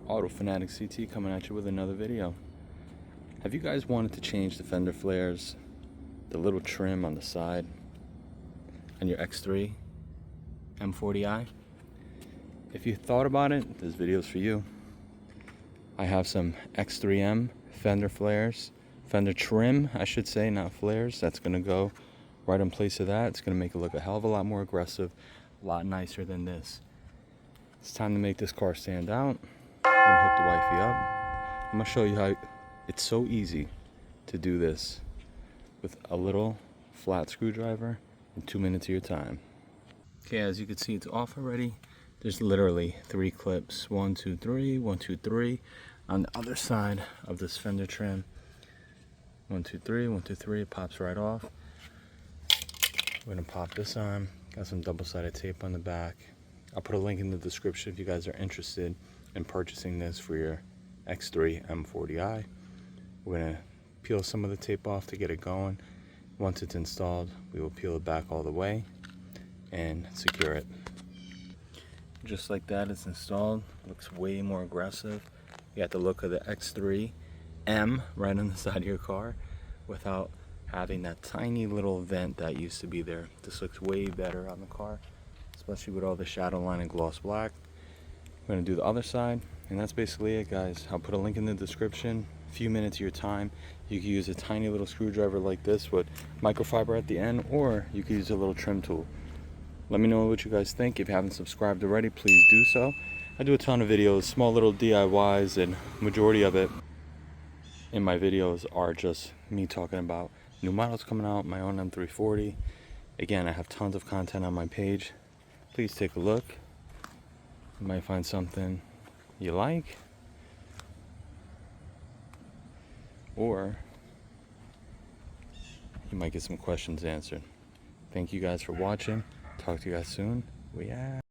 Auto Fanatic CT coming at you with another video. Have you guys wanted to change the fender flares, the little trim on the side on your X3 M40i? If you thought about it, this video is for you. I have some X3M fender flares, fender trim I should say, not flares. That's going to go right in place of that. It's going to make it look a hell of a lot more aggressive, a lot nicer than this. It's time to make this car stand out. I'm going to hook the wifey up. I'm going to show you how it's so easy to do this with a little flat screwdriver in 2 minutes of your time. Okay, as you can see, it's off already. There's literally 3 clips. 1, 2, 3, 1, 2, 3 on the other side of this fender trim. 1, 2, 3, 1, 2, 3. It pops right off. We're gonna pop this on. Got some double-sided tape on the back. I'll put a link in the description if you guys are interested in purchasing this for your X3 M40i. We're gonna peel some of the tape off to get it going. Once it's installed, we will peel it back all the way and secure it. Just like that, it's installed. Looks way more aggressive. You got the look of the X3 M right on the side of your car without having that tiny little vent that used to be there. This looks way better on the car, especially with all the shadow line and gloss black. We're gonna do the other side, and that's basically it, guys. I'll put a link in the description. A few minutes of your time. You can use a tiny little screwdriver like this with microfiber at the end, or you can use a little trim tool. Let me know what you guys think. If you haven't subscribed already, please do so. I do a ton of videos, small little DIYs, and majority of it in my videos are just me talking about new models coming out, my own M340. Again, I have tons of content on my page. Please take a look. You might find something you like, or you might get some questions answered. Thank you guys for watching. Talk to you guys soon. We out.